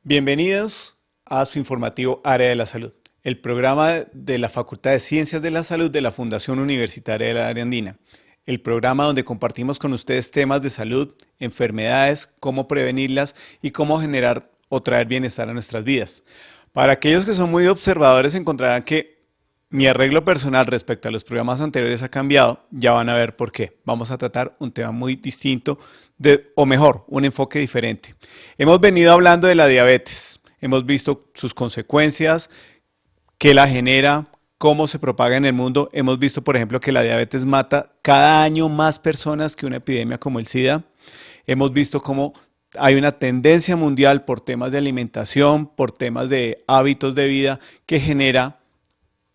Bienvenidos a su informativo Área de la Salud, el programa de la Facultad de Ciencias de la Salud de la Fundación Universitaria de la Área Andina. El programa donde compartimos con ustedes temas de salud, enfermedades, cómo prevenirlas y cómo generar o traer bienestar a nuestras vidas. Para aquellos que son muy observadores encontrarán que mi arreglo personal respecto a los programas anteriores ha cambiado, ya van a ver por qué. Vamos a tratar un tema muy distinto, o mejor, un enfoque diferente. Hemos venido hablando de la diabetes, hemos visto sus consecuencias, qué la genera, cómo se propaga en el mundo. Hemos visto, por ejemplo, que la diabetes mata cada año más personas que una epidemia como el SIDA. Hemos visto cómo hay una tendencia mundial por temas de alimentación, por temas de hábitos de vida que genera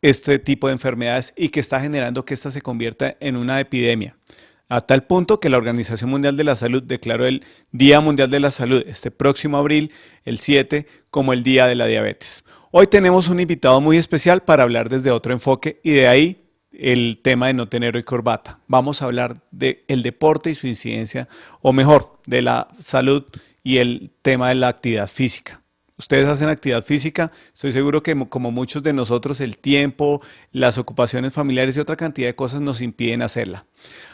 este tipo de enfermedades y que está generando que esta se convierta en una epidemia. A tal punto que la Organización Mundial de la Salud declaró el Día Mundial de la Salud este próximo abril, el 7, como el Día de la Diabetes. Hoy tenemos un invitado muy especial para hablar desde otro enfoque y de ahí el tema de no tener hoy corbata. Vamos a hablar del deporte y su incidencia, o mejor, de la salud y el tema de la actividad física. Ustedes hacen actividad física, estoy seguro que como muchos de nosotros el tiempo, las ocupaciones familiares y otra cantidad de cosas nos impiden hacerla.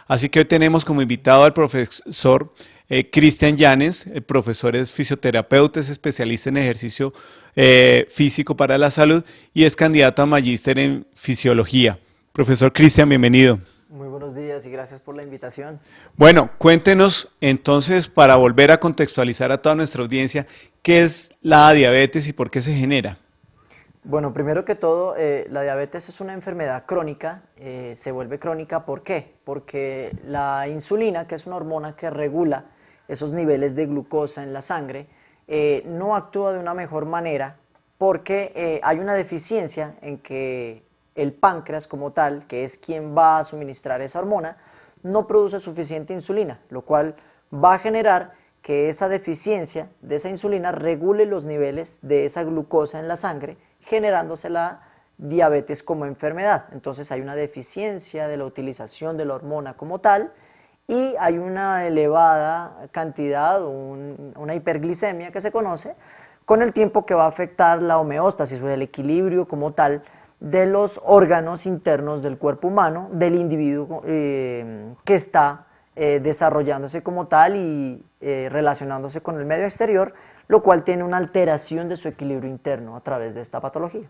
Así que hoy tenemos como invitado al profesor Cristian Llanes. El profesor es fisioterapeuta, es especialista en ejercicio físico para la salud y es candidato a magíster en fisiología. Profesor Cristian, bienvenido. Muy buenos días y gracias por la invitación. Bueno, cuéntenos entonces, para volver a contextualizar a toda nuestra audiencia, ¿qué es la diabetes y por qué se genera? Bueno, primero que todo, la diabetes es una enfermedad crónica, se vuelve crónica, ¿por qué? Porque la insulina, que es una hormona que regula esos niveles de glucosa en la sangre, no actúa de una mejor manera porque hay una deficiencia en que el páncreas como tal, que es quien va a suministrar esa hormona, no produce suficiente insulina, lo cual va a generar que esa deficiencia de esa insulina regule los niveles de esa glucosa en la sangre, generándose la diabetes como enfermedad. Entonces hay una deficiencia de la utilización de la hormona como tal y hay una elevada cantidad, una hiperglicemia que se conoce, con el tiempo que va a afectar la homeostasis o el equilibrio como tal de los órganos internos del cuerpo humano, del individuo que está desarrollándose como tal y relacionándose con el medio exterior, lo cual tiene una alteración de su equilibrio interno a través de esta patología.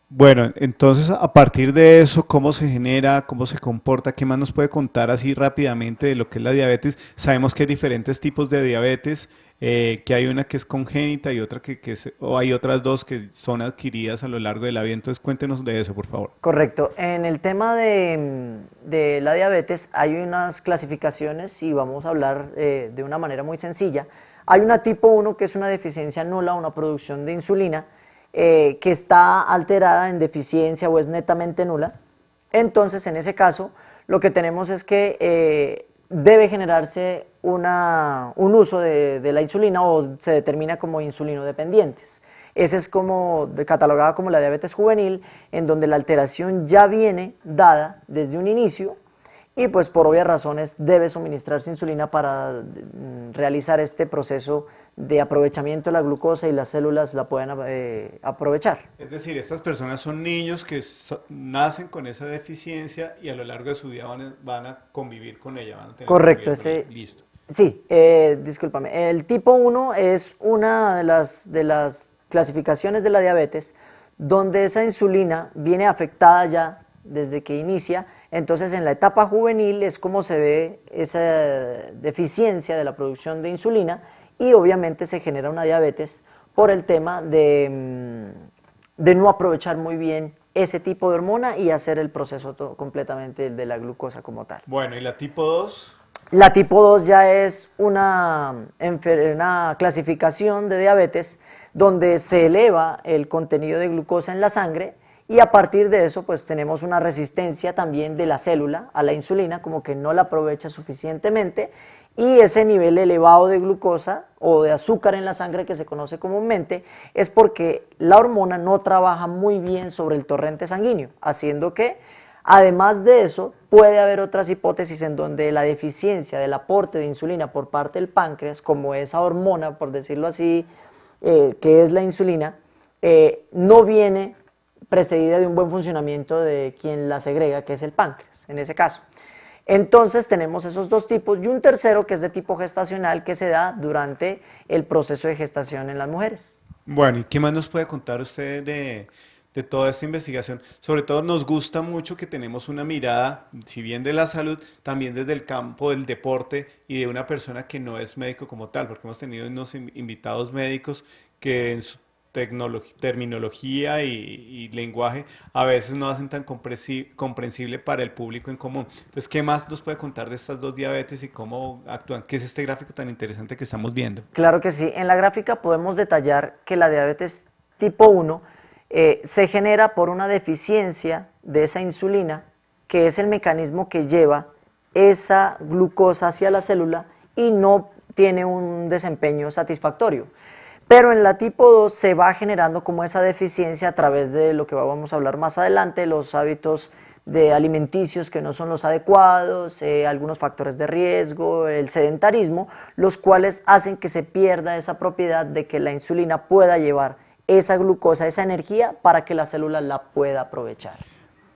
Bueno, entonces a partir de eso, ¿cómo se genera, cómo se comporta? ¿Qué más nos puede contar así rápidamente de lo que es la diabetes? Sabemos que hay diferentes tipos de diabetes, que hay una que es congénita y otra o hay otras dos que son adquiridas a lo largo de la vida. Entonces cuéntenos de eso, por favor. Correcto. En el tema de la diabetes hay unas clasificaciones y vamos a hablar de una manera muy sencilla. Hay una tipo 1 que es una deficiencia nula, una producción de insulina, que está alterada en deficiencia o es netamente nula. Entonces, en ese caso, lo que tenemos es que debe generarse un uso de la insulina o se determina como insulinodependientes. Esa es catalogada como la diabetes juvenil, en donde la alteración ya viene dada desde un inicio y pues por obvias razones debe suministrarse insulina para realizar este proceso de aprovechamiento de la glucosa y las células la puedan aprovechar. Es decir, estas personas son niños que nacen con esa deficiencia y a lo largo de su vida van a convivir con ella, van a tener Correcto, que convivir con ella. Listo. Sí, discúlpame. El tipo 1 es una de las clasificaciones de la diabetes donde esa insulina viene afectada ya desde que inicia. Entonces, en la etapa juvenil es como se ve esa deficiencia de la producción de insulina y obviamente se genera una diabetes por el tema de no aprovechar muy bien ese tipo de hormona y hacer el proceso completamente de la glucosa como tal. Bueno, ¿y la tipo 2? La tipo 2 ya es una clasificación de diabetes donde se eleva el contenido de glucosa en la sangre y a partir de eso pues tenemos una resistencia también de la célula a la insulina, como que no la aprovecha suficientemente y ese nivel elevado de glucosa o de azúcar en la sangre que se conoce comúnmente es porque la hormona no trabaja muy bien sobre el torrente sanguíneo, haciendo que Además de eso, puede haber otras hipótesis en donde la deficiencia del aporte de insulina por parte del páncreas, como esa hormona, por decirlo así, que es la insulina, no viene precedida de un buen funcionamiento de quien la segrega, que es el páncreas, en ese caso. Entonces tenemos esos dos tipos y un tercero que es de tipo gestacional que se da durante el proceso de gestación en las mujeres. Bueno, ¿y qué más nos puede contar usted de toda esta investigación? Sobre todo nos gusta mucho que tenemos una mirada, si bien de la salud, también desde el campo del deporte y de una persona que no es médico como tal, porque hemos tenido unos invitados médicos que en su terminología y lenguaje a veces no hacen tan comprensible para el público en común. Entonces, ¿qué más nos puede contar de estas dos diabetes y cómo actúan? ¿Qué es este gráfico tan interesante que estamos viendo? Claro que sí, en la gráfica podemos detallar que la diabetes tipo 1 se genera por una deficiencia de esa insulina, que es el mecanismo que lleva esa glucosa hacia la célula y no tiene un desempeño satisfactorio. Pero en la tipo 2 se va generando como esa deficiencia a través de lo que vamos a hablar más adelante, los hábitos de alimenticios que no son los adecuados, algunos factores de riesgo, el sedentarismo, los cuales hacen que se pierda esa propiedad de que la insulina pueda llevar esa glucosa, esa energía, para que la célula la pueda aprovechar.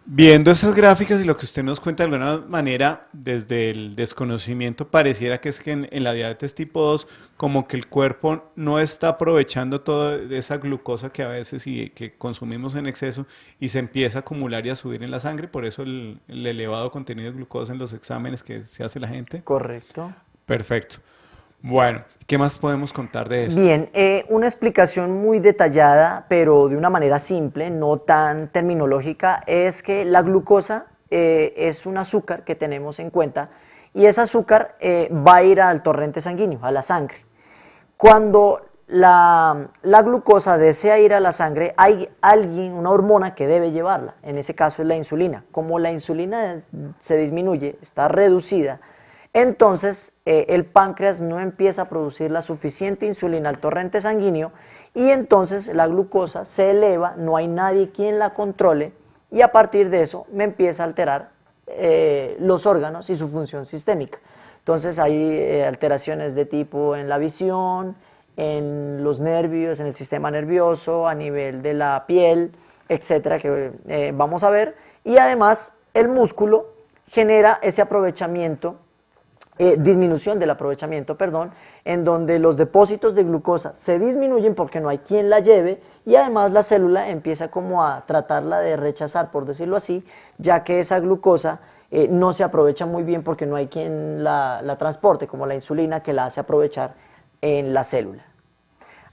Viendo esas gráficas y lo que usted nos cuenta de alguna manera, desde el desconocimiento, pareciera que es que en la diabetes tipo 2 como que el cuerpo no está aprovechando toda esa glucosa que a veces y que consumimos en exceso y se empieza a acumular y a subir en la sangre, por eso el elevado contenido de glucosa en los exámenes que se hace la gente. Correcto. Perfecto. Bueno, ¿qué más podemos contar de esto? Bien, una explicación muy detallada, pero de una manera simple, no tan terminológica, es que la glucosa es un azúcar que tenemos en cuenta y ese azúcar va a ir al torrente sanguíneo, a la sangre. Cuando la glucosa desea ir a la sangre, hay alguien, una hormona que debe llevarla, en ese caso es la insulina. Como la insulina se disminuye, está reducida, entonces el páncreas no empieza a producir la suficiente insulina al torrente sanguíneo y entonces la glucosa se eleva, no hay nadie quien la controle y a partir de eso me empieza a alterar los órganos y su función sistémica. Entonces hay alteraciones de tipo en la visión, en los nervios, en el sistema nervioso, a nivel de la piel, etcétera, que vamos a ver. Y además el músculo genera ese aprovechamiento, disminución del aprovechamiento, perdón, en donde los depósitos de glucosa se disminuyen porque no hay quien la lleve y además la célula empieza como a tratarla de rechazar, por decirlo así, ya que esa glucosa no se aprovecha muy bien porque no hay quien la transporte, como la insulina que la hace aprovechar en la célula.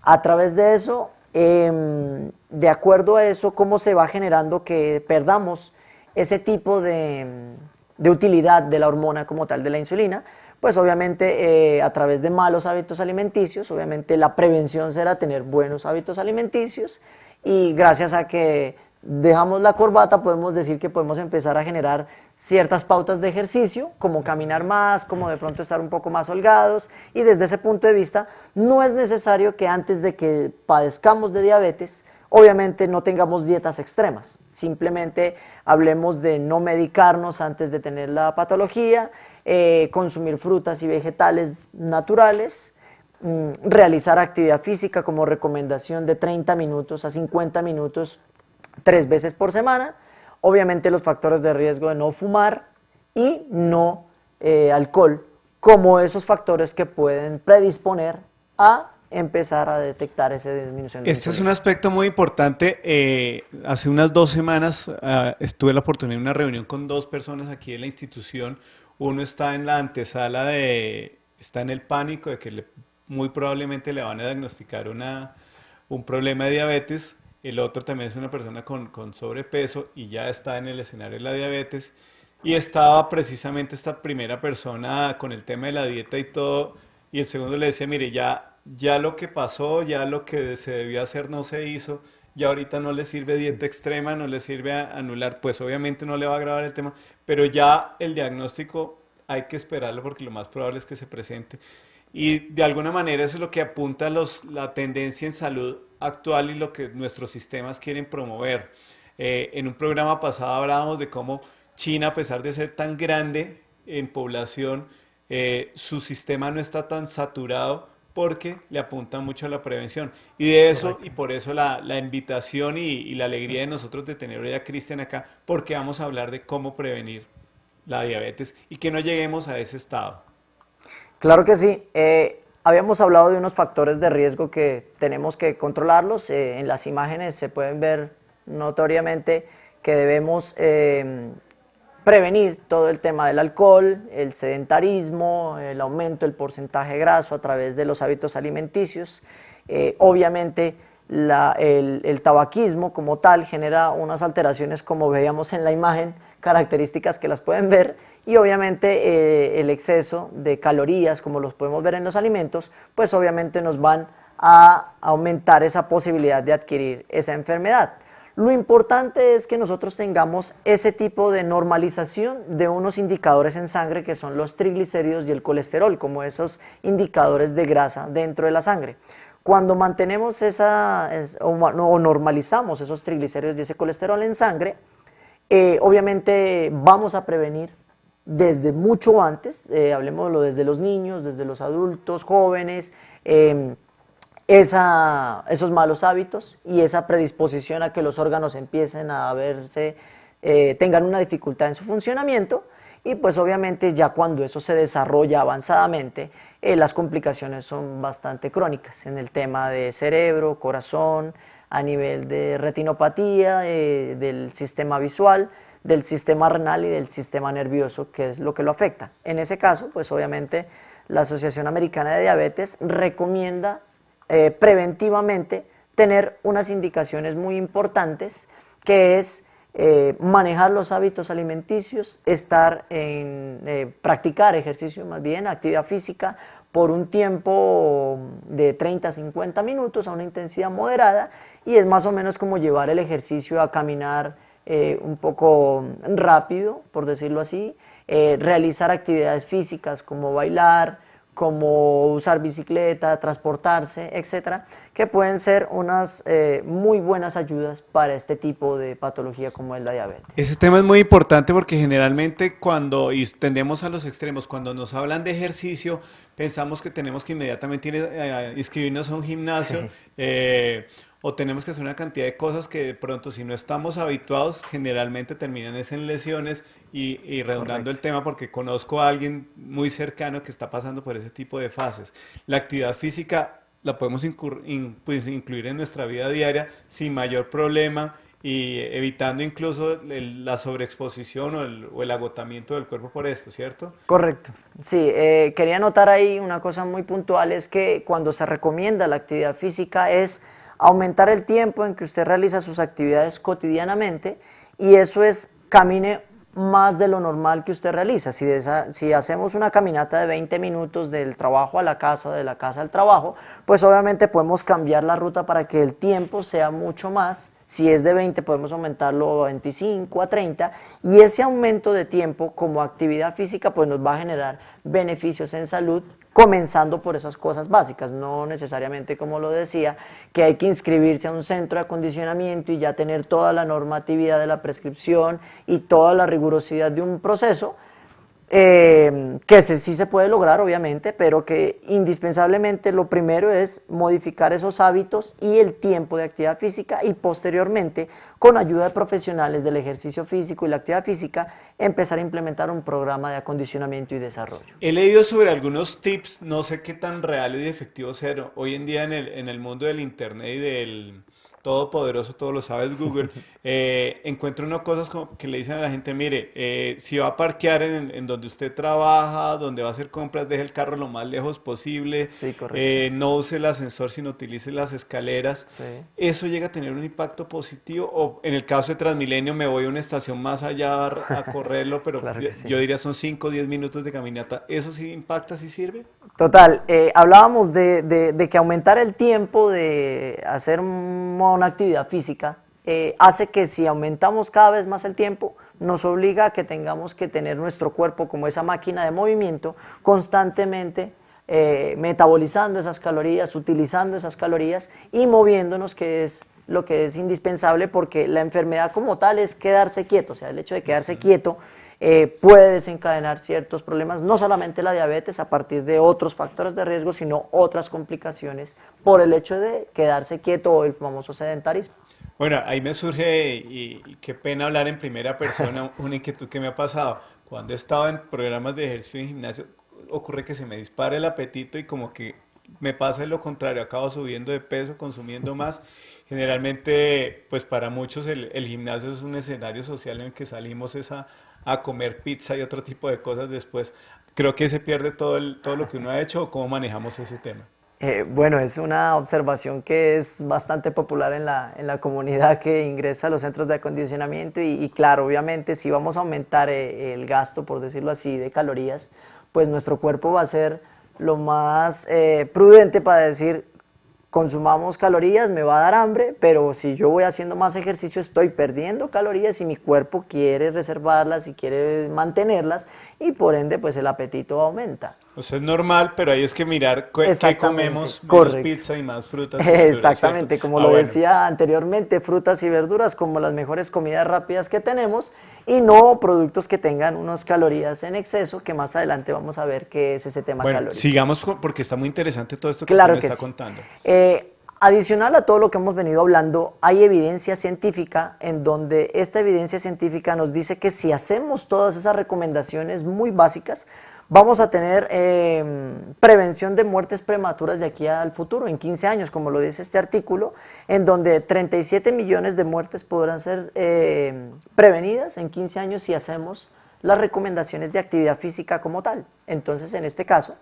A través de eso, de acuerdo a eso, cómo se va generando que perdamos ese tipo de utilidad de la hormona como tal de la insulina, pues obviamente a través de malos hábitos alimenticios, obviamente la prevención será tener buenos hábitos alimenticios y gracias a que dejamos la corbata podemos decir que podemos empezar a generar ciertas pautas de ejercicio, como caminar más, como de pronto estar un poco más holgados y desde ese punto de vista no es necesario que antes de que padezcamos de diabetes obviamente no tengamos dietas extremas, simplemente hablemos de no medicarnos antes de tener la patología, consumir frutas y vegetales naturales, realizar actividad física como recomendación de 30 minutos a 50 minutos 3 veces por semana, obviamente los factores de riesgo de no fumar y no alcohol, como esos factores que pueden predisponer a empezar a detectar esa disminución de Este es insulina. un aspecto muy importante. Hace unas 2 semanas tuve la oportunidad de una reunión con dos personas aquí de la institución. Uno está en la antesala está en el pánico de que muy probablemente le van a diagnosticar un problema de diabetes. El otro también es una persona con sobrepeso y ya está en el escenario de la diabetes. Y estaba precisamente esta primera persona con el tema de la dieta y todo. Y el segundo le decía, mire, ya lo que pasó, ya lo que se debió hacer no se hizo, ya ahorita no le sirve dieta extrema, no le sirve anular, pues obviamente no le va a agravar el tema, pero ya el diagnóstico hay que esperarlo porque lo más probable es que se presente. Y de alguna manera eso es lo que apunta a la tendencia en salud actual y lo que nuestros sistemas quieren promover. En un programa pasado hablábamos de cómo China, a pesar de ser tan grande en población, su sistema no está tan saturado porque le apunta mucho a la prevención. Y de eso, y Correcto. por eso la invitación y la alegría de nosotros de tener hoy a Cristian acá, porque vamos a hablar de cómo prevenir la diabetes y que no lleguemos a ese estado. Claro que sí. Habíamos hablado de unos factores de riesgo que tenemos que controlarlos. En las imágenes se pueden ver notoriamente que debemos prevenir todo el tema del alcohol, el sedentarismo, el aumento del porcentaje graso a través de los hábitos alimenticios. Obviamente el tabaquismo como tal genera unas alteraciones como veíamos en la imagen, características que las pueden ver, y obviamente el exceso de calorías como los podemos ver en los alimentos, pues obviamente nos van a aumentar esa posibilidad de adquirir esa enfermedad. Lo importante es que nosotros tengamos ese tipo de normalización de unos indicadores en sangre que son los triglicéridos y el colesterol, como esos indicadores de grasa dentro de la sangre. Cuando mantenemos o normalizamos esos triglicéridos y ese colesterol en sangre, obviamente vamos a prevenir desde mucho antes, hablemoslo desde los niños, desde los adultos, jóvenes, esos malos hábitos y esa predisposición a que los órganos empiecen a verse, tengan una dificultad en su funcionamiento, y pues obviamente ya cuando eso se desarrolla avanzadamente, las complicaciones son bastante crónicas en el tema de cerebro, corazón, a nivel de retinopatía, del sistema visual, del sistema renal y del sistema nervioso, que es lo que lo afecta. En ese caso, pues obviamente la Asociación Americana de Diabetes recomienda preventivamente tener unas indicaciones muy importantes, que es manejar los hábitos alimenticios, practicar ejercicio, más bien actividad física por un tiempo de 30 a 50 minutos a una intensidad moderada, y es más o menos como llevar el ejercicio a caminar un poco rápido, por decirlo así, realizar actividades físicas como bailar, como usar bicicleta, transportarse, etcétera, que pueden ser unas muy buenas ayudas para este tipo de patología como es la diabetes. Ese tema es muy importante porque generalmente cuando y tendemos a los extremos, cuando nos hablan de ejercicio, pensamos que tenemos que inmediatamente inscribirnos a un gimnasio Sí, o tenemos que hacer una cantidad de cosas que de pronto si no estamos habituados, generalmente terminan es en lesiones y redundando el correcto. tema porque conozco a alguien muy cercano que está pasando por ese tipo de fases. La actividad física la podemos pues, incluir en nuestra vida diaria sin mayor problema y evitando incluso la sobreexposición o el agotamiento del cuerpo por esto, ¿cierto? Correcto. Sí, quería notar ahí una cosa muy puntual, es que cuando se recomienda la actividad física es aumentar el tiempo en que usted realiza sus actividades cotidianamente, y eso es camine más de lo normal que usted realiza. Si hacemos una caminata de 20 minutos del trabajo a la casa, de la casa al trabajo, pues obviamente podemos cambiar la ruta para que el tiempo sea mucho más. Si es de 20 podemos aumentarlo a 25, a 30, y ese aumento de tiempo como actividad física pues nos va a generar beneficios en salud, comenzando por esas cosas básicas, no necesariamente como lo decía, que hay que inscribirse a un centro de acondicionamiento y ya tener toda la normatividad de la prescripción y toda la rigurosidad de un proceso, sí se puede lograr obviamente, pero que indispensablemente lo primero es modificar esos hábitos y el tiempo de actividad física, y posteriormente con ayuda de profesionales del ejercicio físico y la actividad física empezar a implementar un programa de acondicionamiento y desarrollo. He leído sobre algunos tips, no sé qué tan reales y efectivos sean hoy en día en el mundo del internet y del todopoderoso, todo lo sabes Google. Encuentro unas cosas como que le dicen a la gente, mire, si va a parquear en donde usted trabaja, donde va a hacer compras, deje el carro lo más lejos posible, Sí, correcto. no use el ascensor, sino utilice las escaleras. Sí, ¿Eso llega a tener un impacto positivo? O en el caso de Transmilenio me voy a una estación más allá a correrlo, pero claro que yo sí. diría son 5 o 10 minutos de caminata. ¿Eso sí impacta, sí sirve? Total, hablábamos de que aumentar el tiempo de hacer una actividad física hace que si aumentamos cada vez más el tiempo, nos obliga a que tengamos que tener nuestro cuerpo como esa máquina de movimiento constantemente metabolizando esas calorías, utilizando esas calorías y moviéndonos, que es lo que es indispensable, porque la enfermedad como tal es quedarse quieto, o sea, el hecho de quedarse quieto puede desencadenar ciertos problemas, no solamente la diabetes a partir de otros factores de riesgo, sino otras complicaciones por el hecho de quedarse quieto o el famoso sedentarismo. Bueno, ahí me surge, y qué pena hablar en primera persona, una inquietud que me ha pasado. Cuando he estado en programas de ejercicio en gimnasio, ocurre que se me dispara el apetito y como que me pasa lo contrario, acabo subiendo de peso, consumiendo más. Generalmente, pues para muchos el gimnasio es un escenario social en el que salimos es a comer pizza y otro tipo de cosas después. Creo que se pierde todo lo que uno ha hecho, o cómo manejamos ese tema. Bueno, es una observación que es bastante popular en la comunidad que ingresa a los centros de acondicionamiento y claro, obviamente si vamos a aumentar el gasto, por decirlo así, de calorías, pues nuestro cuerpo va a ser lo más prudente para decir, consumamos calorías, me va a dar hambre, pero si yo voy haciendo más ejercicio estoy perdiendo calorías y mi cuerpo quiere reservarlas y quiere mantenerlas y por ende pues el apetito aumenta. O sea, es normal, pero ahí es que mirar qué Exactamente, comemos, menos correcto. pizza y más frutas y verduras, ¿cierto? Exactamente, como Ah, lo bueno. decía anteriormente, frutas y verduras como las mejores comidas rápidas que tenemos y no productos que tengan unas calorías en exceso, que más adelante vamos a ver qué es ese tema Bueno, calórico. sigamos porque está muy interesante todo esto que usted me Claro que está sí. contando. Adicional a todo lo que hemos venido hablando, hay evidencia científica en donde esta evidencia científica nos dice que si hacemos todas esas recomendaciones muy básicas, vamos a tener prevención de muertes prematuras de aquí al futuro, en 15 años, como lo dice este artículo, en donde 37 millones de muertes podrán ser prevenidas en 15 años si hacemos las recomendaciones de actividad física como tal. Entonces, en este caso,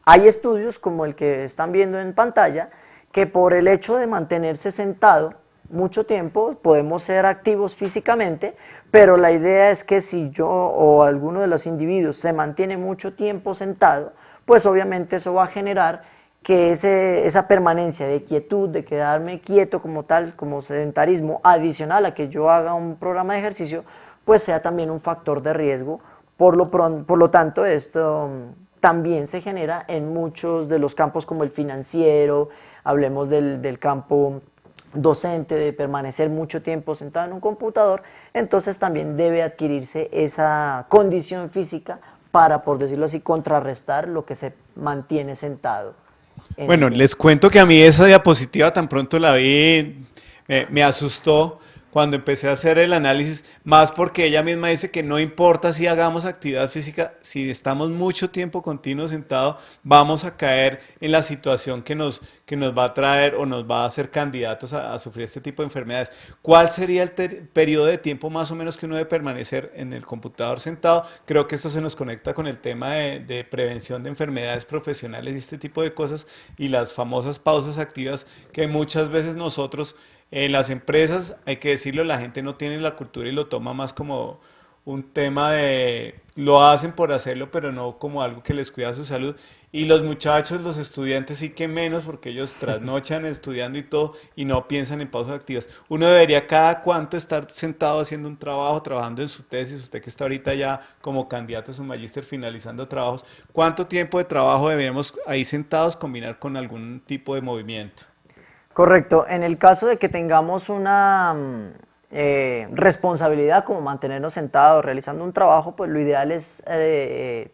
hay estudios como el que están viendo en pantalla que por el hecho de mantenerse sentado mucho tiempo podemos ser activos físicamente, pero la idea es que si yo o alguno de los individuos se mantiene mucho tiempo sentado, pues obviamente eso va a generar que esa permanencia de quietud, de quedarme quieto como tal, como sedentarismo, adicional a que yo haga un programa de ejercicio, pues sea también un factor de riesgo. Por lo tanto, esto también se genera en muchos de los campos como el financiero, hablemos del campo docente, de permanecer mucho tiempo sentado en un computador, entonces también debe adquirirse esa condición física para, por decirlo así, contrarrestar lo que se mantiene sentado en el Bueno, tiempo. les cuento que a mí esa diapositiva tan pronto la vi, me asustó cuando empecé a hacer el análisis, más porque ella misma dice que no importa si hagamos actividad física, si estamos mucho tiempo continuo sentado, vamos a caer en la situación que nos va a traer o nos va a hacer candidatos a sufrir este tipo de enfermedades. ¿Cuál sería el periodo de tiempo más o menos que uno debe permanecer en el computador sentado? Creo que esto se nos conecta con el tema de prevención de enfermedades profesionales y este tipo de cosas y las famosas pausas activas que muchas veces nosotros en las empresas, hay que decirlo, la gente no tiene la cultura y lo toma más como un tema de, lo hacen por hacerlo, pero no como algo que les cuida su salud. Y los muchachos, los estudiantes sí que menos, porque ellos trasnochan estudiando y todo, y no piensan en pausas activas. Uno debería cada cuánto estar sentado haciendo un trabajo, trabajando en su tesis, usted que está ahorita ya como candidato a su magíster finalizando trabajos, ¿cuánto tiempo de trabajo deberíamos ahí sentados combinar con algún tipo de movimiento? Correcto. En el caso de que tengamos una responsabilidad como mantenernos sentados realizando un trabajo, pues lo ideal es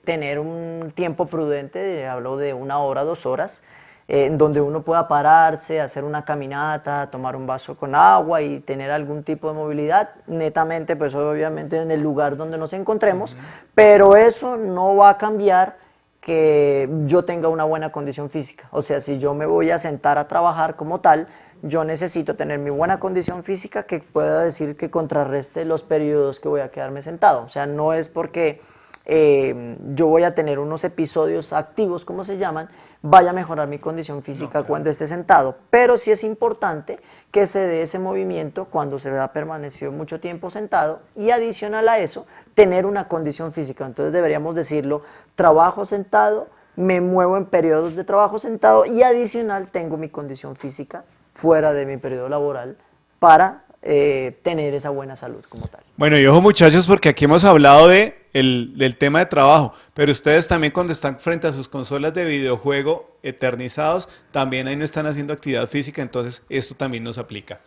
tener un tiempo prudente, hablo de 1 hora, 2 horas, en donde uno pueda pararse, hacer una caminata, tomar un vaso con agua y tener algún tipo de movilidad, netamente, pues obviamente en el lugar donde nos encontremos, pero eso no va a cambiar que yo tenga una buena condición física. O sea, si yo me voy a sentar a trabajar como tal, yo necesito tener mi buena condición física que pueda decir que contrarreste los periodos que voy a quedarme sentado. O sea, no es porque yo voy a tener unos episodios activos, como se llaman, vaya a mejorar mi condición No, física claro. cuando esté sentado. Pero sí es importante que se dé ese movimiento cuando se ha permanecido mucho tiempo sentado y adicional a eso, tener una condición física. Entonces deberíamos decirlo, trabajo sentado, me muevo en periodos de trabajo sentado y adicional tengo mi condición física fuera de mi periodo laboral para tener esa buena salud como tal. Bueno, y ojo muchachos, porque aquí hemos hablado de del tema de trabajo, pero ustedes también cuando están frente a sus consolas de videojuego eternizados, también ahí no están haciendo actividad física, entonces esto también nos aplica.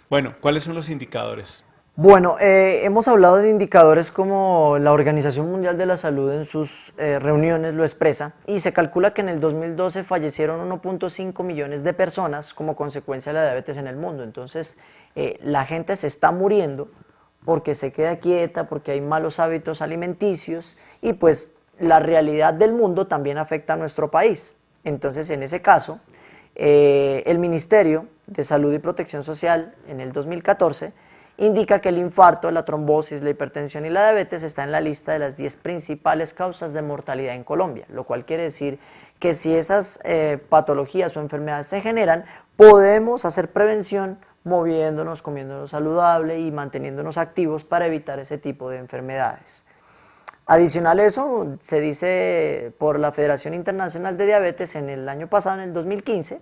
Bueno, ¿cuáles son los indicadores? Bueno, hemos hablado de indicadores como la Organización Mundial de la Salud en sus reuniones lo expresa y se calcula que en el 2012 fallecieron 1.5 millones de personas como consecuencia de la diabetes en el mundo. Entonces, la gente se está muriendo porque se queda quieta, porque hay malos hábitos alimenticios y pues la realidad del mundo también afecta a nuestro país. Entonces, en ese caso, el Ministerio de Salud y Protección Social en el 2014 indica que el infarto, la trombosis, la hipertensión y la diabetes está en la lista de las 10 principales causas de mortalidad en Colombia, lo cual quiere decir que si esas patologías o enfermedades se generan, podemos hacer prevención moviéndonos, comiéndonos saludable y manteniéndonos activos para evitar ese tipo de enfermedades. Adicional a eso, se dice por la Federación Internacional de Diabetes en el año pasado, en el 2015,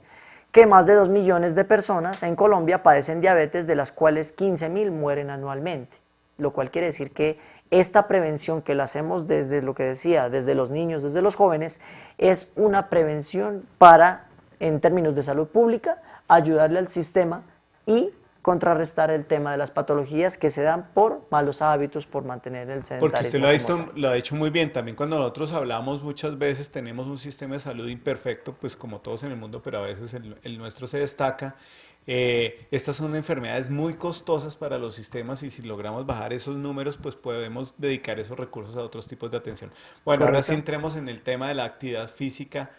que más de 2 millones de personas en Colombia padecen diabetes, de las cuales 15.000 mueren anualmente, lo cual quiere decir que esta prevención que la hacemos desde lo que decía, desde los niños, desde los jóvenes, es una prevención para, en términos de salud pública, ayudarle al sistema y contrarrestar el tema de las patologías que se dan por malos hábitos, por mantener el Porque usted sedentarismo lo ha como visto, tal. lo ha dicho muy bien, también cuando nosotros hablamos muchas veces tenemos un sistema de salud imperfecto, pues como todos en el mundo, pero a veces el nuestro se destaca. Estas son enfermedades muy costosas para los sistemas y si logramos bajar esos números, pues podemos dedicar esos recursos a otros tipos de atención. Bueno, ahora sí ¿Correcto? entremos en el tema de la actividad física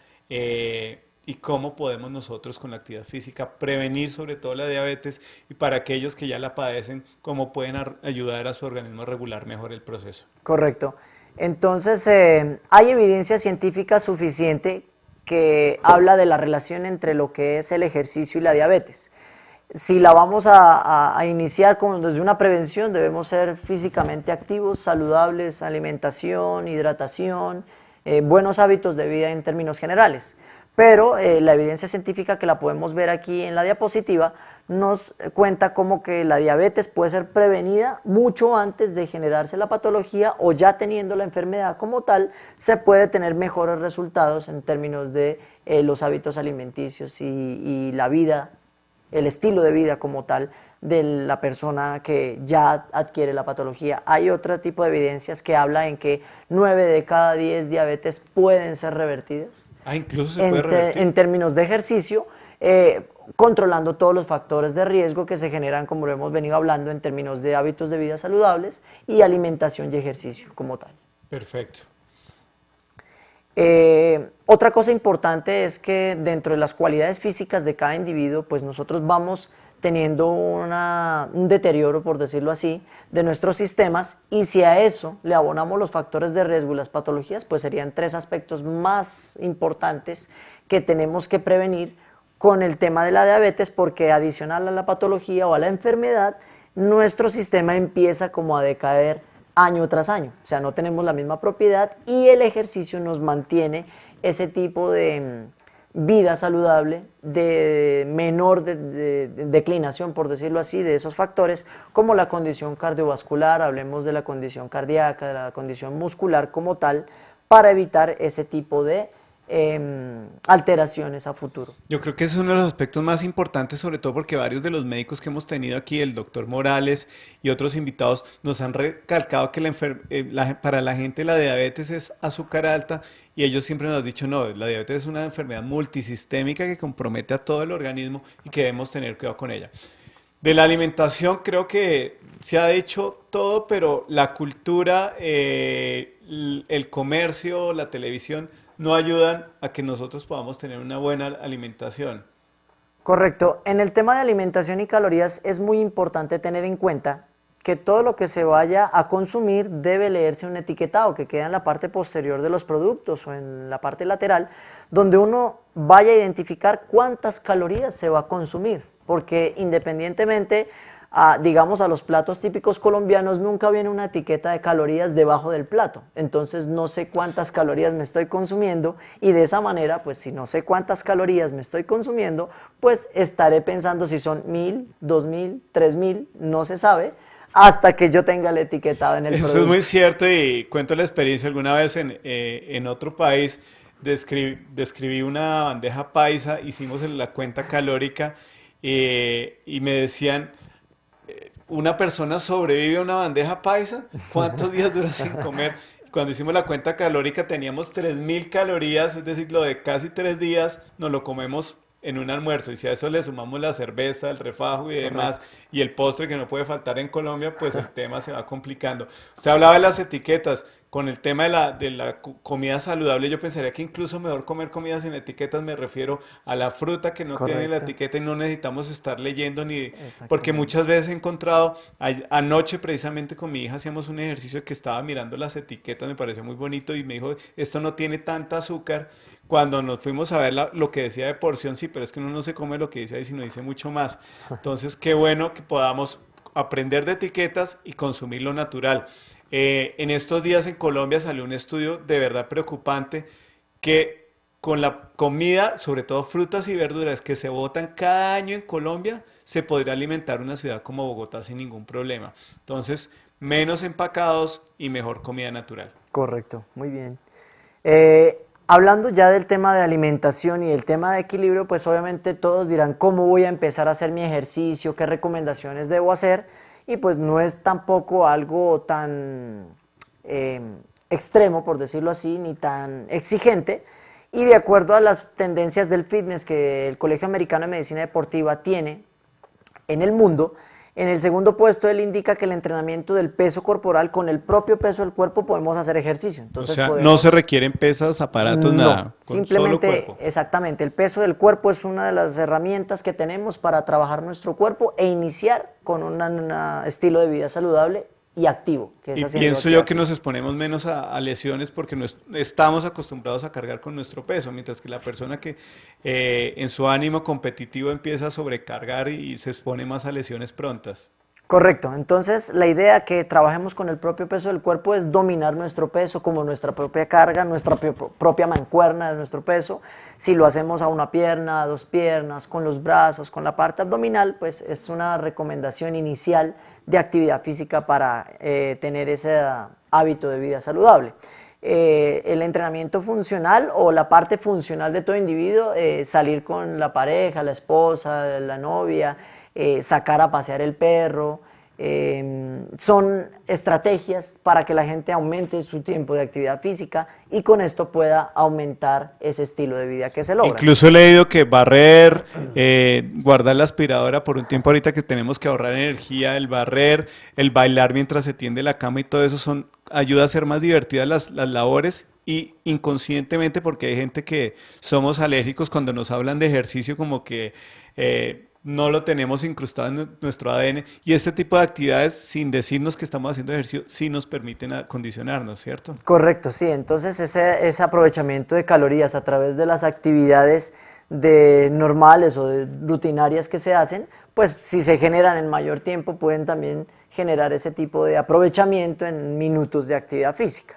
y cómo podemos nosotros con la actividad física prevenir sobre todo la diabetes y para aquellos que ya la padecen, cómo pueden ayudar a su organismo a regular mejor el proceso. Correcto. Entonces, hay evidencia científica suficiente que habla de la relación entre lo que es el ejercicio y la diabetes. Si la vamos a iniciar desde una prevención, debemos ser físicamente activos, saludables, alimentación, hidratación, buenos hábitos de vida en términos generales. Pero la evidencia científica que la podemos ver aquí en la diapositiva nos cuenta como que la diabetes puede ser prevenida mucho antes de generarse la patología o ya teniendo la enfermedad como tal, se puede tener mejores resultados en términos de los hábitos alimenticios y la vida, el estilo de vida como tal de la persona que ya adquiere la patología. Hay otro tipo de evidencias que habla en que 9 de cada 10 diabetes pueden ser revertidas Ah, incluso se puede en revertir. términos de ejercicio, controlando todos los factores de riesgo que se generan, como lo hemos venido hablando, en términos de hábitos de vida saludables y alimentación y ejercicio como tal. Perfecto. Otra cosa importante es que dentro de las cualidades físicas de cada individuo, pues nosotros vamos teniendo un deterioro, por decirlo así, de nuestros sistemas y si a eso le abonamos los factores de riesgo y las patologías, pues serían 3 aspectos más importantes que tenemos que prevenir con el tema de la diabetes porque adicional a la patología o a la enfermedad, nuestro sistema empieza como a decaer año tras año, o sea, no tenemos la misma propiedad y el ejercicio nos mantiene ese tipo de vida saludable, de menor declinación, por decirlo así, de esos factores, como la condición cardiovascular, hablemos de la condición cardíaca, de la condición muscular como tal, para evitar ese tipo de alteraciones a futuro. Yo creo que ese es uno de los aspectos más importantes, sobre todo porque varios de los médicos que hemos tenido aquí, el doctor Morales y otros invitados, nos han recalcado que para la gente la diabetes es azúcar alta y ellos siempre nos han dicho, no, la diabetes es una enfermedad multisistémica que compromete a todo el organismo y que debemos tener cuidado con ella. De la alimentación creo que se ha hecho todo, pero la cultura, el comercio, la televisión no ayudan a que nosotros podamos tener una buena alimentación. Correcto. En el tema de alimentación y calorías es muy importante tener en cuenta que todo lo que se vaya a consumir debe leerse un etiquetado que queda en la parte posterior de los productos o en la parte lateral, donde uno vaya a identificar cuántas calorías se va a consumir, porque independientemente digamos, a los platos típicos colombianos nunca viene una etiqueta de calorías debajo del plato, entonces no sé cuántas calorías me estoy consumiendo y de esa manera, pues si no sé cuántas calorías me estoy consumiendo, pues estaré pensando si son 1.000, 2.000, 3.000, no se sabe, hasta que yo tenga el etiquetado en el Eso es muy producto. cierto y cuento la experiencia. Alguna vez en otro país describí una bandeja paisa, hicimos la cuenta calórica y me decían, ¿una persona sobrevive a una bandeja paisa? ¿Cuántos días dura sin comer? Cuando hicimos la cuenta calórica teníamos 3000 calorías, es decir, lo de casi 3 días nos lo comemos en un almuerzo. Y si a eso le sumamos la cerveza, el refajo y demás, Correcto. y el postre que no puede faltar en Colombia, pues el tema se va complicando. Usted hablaba de las etiquetas. Con el tema de la comida saludable, yo pensaría que incluso mejor comer comida sin etiquetas, me refiero a la fruta que no tiene la Correcto. etiqueta y no necesitamos estar leyendo ni... Porque Exactamente. muchas veces he encontrado, anoche precisamente con mi hija hacíamos un ejercicio que estaba mirando las etiquetas, me pareció muy bonito y me dijo, esto no tiene tanta azúcar. Cuando nos fuimos a ver lo que decía de porción, sí, pero es que uno no se come lo que dice ahí, sino dice mucho más. Entonces, qué bueno que podamos aprender de etiquetas y consumir lo natural. En estos días en Colombia salió un estudio de verdad preocupante que con la comida, sobre todo frutas y verduras que se botan cada año en Colombia, se podría alimentar una ciudad como Bogotá sin ningún problema. Entonces, menos empacados y mejor comida natural. Correcto, muy bien. Hablando ya del tema de alimentación y el tema de equilibrio, pues obviamente todos dirán cómo voy a empezar a hacer mi ejercicio, qué recomendaciones debo hacer, y pues no es tampoco algo tan eh, extremo, por decirlo así, ni tan exigente, y de acuerdo a las tendencias del fitness que el Colegio Americano de Medicina Deportiva tiene en el mundo. En el segundo puesto, él indica que el entrenamiento del peso corporal, con el propio peso del cuerpo podemos hacer ejercicio. O Entonces sea, no se podemos, requieren pesas, aparatos, no, nada, con solo simplemente, cuerpo. exactamente, el peso del cuerpo es una de las herramientas que tenemos para trabajar nuestro cuerpo e iniciar con un estilo de vida saludable y activo, que es Y haciendo pienso yo actividad que nos física. exponemos menos a lesiones porque no estamos acostumbrados a cargar con nuestro peso, mientras que la persona que en su ánimo competitivo empieza a sobrecargar y se expone más a lesiones prontas. Correcto, entonces la idea que trabajemos con el propio peso del cuerpo es dominar nuestro peso como nuestra propia carga, nuestra propia mancuerna de nuestro peso. Si lo hacemos a una pierna, a dos piernas, con los brazos, con la parte abdominal, pues es una recomendación inicial de actividad física para tener ese hábito de vida saludable. El entrenamiento funcional o la parte funcional de todo individuo, salir con la pareja, la esposa, la novia, sacar a pasear el perro, son estrategias para que la gente aumente su tiempo de actividad física y con esto pueda aumentar ese estilo de vida que se logra. Incluso he leído que barrer, guardar la aspiradora por un tiempo ahorita que tenemos que ahorrar energía, el barrer, el bailar mientras se tiende la cama y todo eso ayuda a hacer más divertidas las labores y inconscientemente porque hay gente que somos alérgicos cuando nos hablan de ejercicio como que no lo tenemos incrustado en nuestro ADN y este tipo de actividades sin decirnos que estamos haciendo ejercicio sí nos permiten acondicionarnos, ¿cierto? Correcto, sí. Entonces ese aprovechamiento de calorías a través de las actividades de normales o de rutinarias que se hacen, pues si se generan en mayor tiempo pueden también generar ese tipo de aprovechamiento en minutos de actividad física.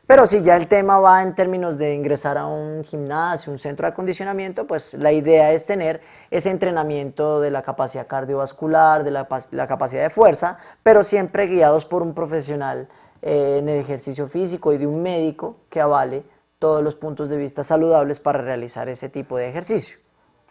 Pero si ya el tema va en términos de ingresar a un gimnasio, un centro de acondicionamiento, pues la idea es tener ese entrenamiento de la capacidad cardiovascular, de la capacidad de fuerza, pero siempre guiados por un profesional en el ejercicio físico y de un médico que avale todos los puntos de vista saludables para realizar ese tipo de ejercicio.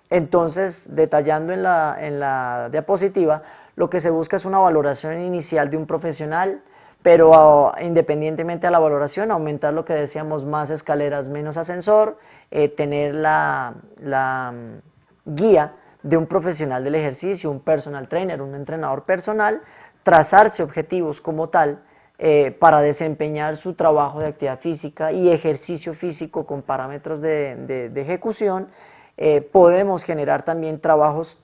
Entonces, detallando en la diapositiva, lo que se busca es una valoración inicial de un profesional, pero independientemente de la valoración, aumentar lo que decíamos, más escaleras, menos ascensor, tener la guía de un profesional del ejercicio, un personal trainer, un entrenador personal, trazarse objetivos como tal para desempeñar su trabajo de actividad física y ejercicio físico con parámetros de ejecución. Podemos generar también trabajos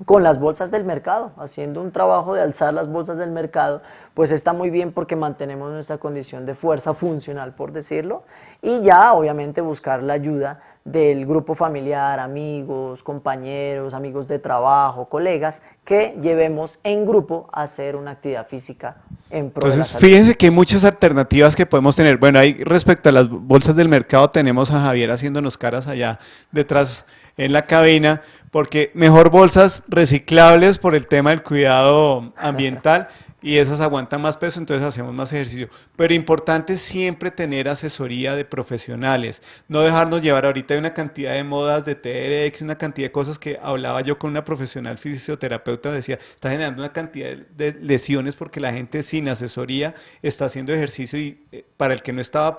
con las bolsas del mercado, haciendo un trabajo de alzar las bolsas del mercado, pues está muy bien porque mantenemos nuestra condición de fuerza funcional, por decirlo, y ya obviamente buscar la ayuda del grupo familiar, amigos, compañeros, amigos de trabajo, colegas, que llevemos en grupo a hacer una actividad física en pro de la Entonces, salud. fíjense que hay muchas alternativas que podemos tener. Bueno, ahí respecto a las bolsas del mercado, tenemos a Javier haciéndonos caras allá detrás en la cabina, porque mejor bolsas reciclables por el tema del cuidado ambiental y esas aguantan más peso, entonces hacemos más ejercicio. Pero importante es siempre tener asesoría de profesionales, no dejarnos llevar. Ahorita hay una cantidad de modas de TRX, una cantidad de cosas que hablaba yo con una profesional fisioterapeuta, decía, está generando una cantidad de lesiones porque la gente sin asesoría está haciendo ejercicio y para el que no estaba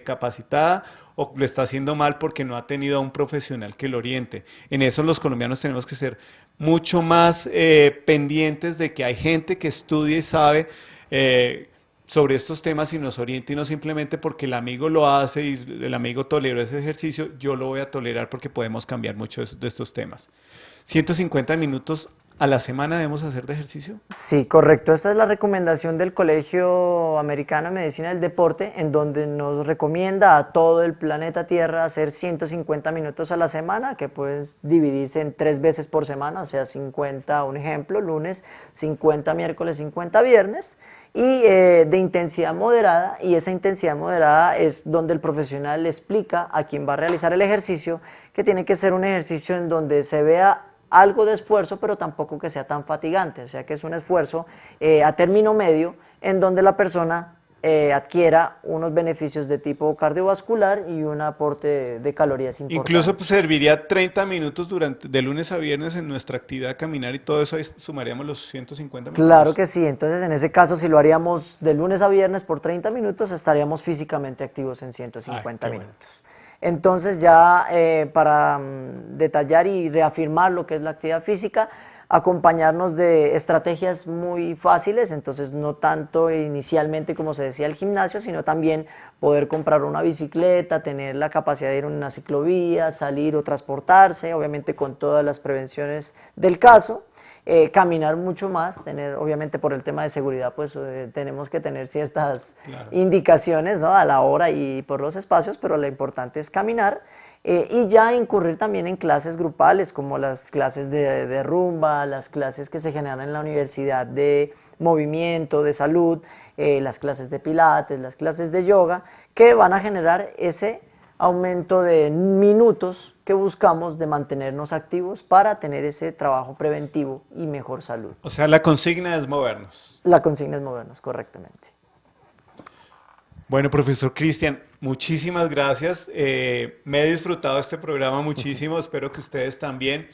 capacitada o lo está haciendo mal porque no ha tenido a un profesional que lo oriente. En eso los colombianos tenemos que ser mucho más pendientes de que hay gente que estudia y sabe sobre estos temas y nos oriente, y no simplemente porque el amigo lo hace y el amigo toleró ese ejercicio, yo lo voy a tolerar porque podemos cambiar mucho de estos temas. 150 minutos a la semana debemos hacer de ejercicio. Sí, correcto. Esta es la recomendación del Colegio Americano de Medicina del Deporte, en donde nos recomienda a todo el planeta Tierra hacer 150 minutos a la semana, que pueden dividirse en 3 veces por semana, o sea, 50, un ejemplo, lunes, 50 miércoles, 50 viernes, y de intensidad moderada, y esa intensidad moderada es donde el profesional le explica a quien va a realizar el ejercicio que tiene que ser un ejercicio en donde se vea algo de esfuerzo, pero tampoco que sea tan fatigante, o sea que es un esfuerzo a término medio en donde la persona adquiera unos beneficios de tipo cardiovascular y un aporte de calorías importante. Incluso pues, serviría 30 minutos durante, de lunes a viernes en nuestra actividad caminar y todo eso, ahí sumaríamos los 150 Claro minutos. que sí, entonces en ese caso si lo haríamos de lunes a viernes por 30 minutos estaríamos físicamente activos en 150 Ay, qué bueno. minutos. Entonces ya para detallar y reafirmar lo que es la actividad física, acompañarnos de estrategias muy fáciles, entonces no tanto inicialmente como se decía el gimnasio, sino también poder comprar una bicicleta, tener la capacidad de ir a una ciclovía, salir o transportarse, obviamente con todas las prevenciones del caso. Caminar mucho más, tener, obviamente por el tema de seguridad, pues tenemos que tener ciertas indicaciones, ¿no?, a la hora y por los espacios, pero lo importante es caminar y ya incurrir también en clases grupales, como las clases de rumba, las clases que se generan en la universidad de movimiento, de salud, las clases de pilates, las clases de yoga, que van a generar ese aumento de minutos que buscamos de mantenernos activos para tener ese trabajo preventivo y mejor salud. O sea, la consigna es movernos. La consigna es movernos correctamente. Bueno, profesor Cristian, muchísimas gracias. Me he disfrutado este programa muchísimo, espero que ustedes también.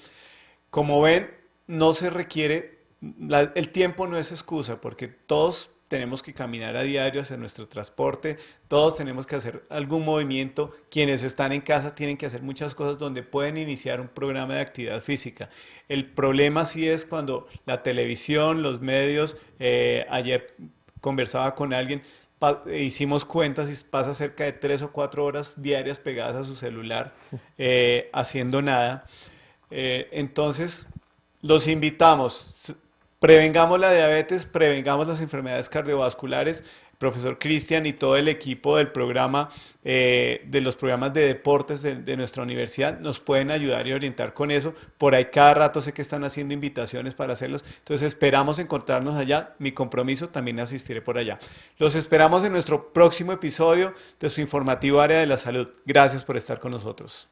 Como ven, no se requiere, el tiempo no es excusa, porque todos tenemos que caminar a diario hacia nuestro transporte, todos tenemos que hacer algún movimiento, quienes están en casa tienen que hacer muchas cosas donde pueden iniciar un programa de actividad física. El problema sí es cuando la televisión, los medios, ayer conversaba con alguien, hicimos cuentas y pasa cerca de 3 o 4 horas diarias pegadas a su celular haciendo nada. Entonces, los invitamos. Prevengamos la diabetes, prevengamos las enfermedades cardiovasculares. Profesor Cristian y todo el equipo del programa, de los programas de deportes de nuestra universidad, nos pueden ayudar y orientar con eso. Por ahí cada rato sé que están haciendo invitaciones para hacerlos. Entonces esperamos encontrarnos allá. Mi compromiso, también asistiré por allá. Los esperamos en nuestro próximo episodio de su informativo Área de la Salud. Gracias por estar con nosotros.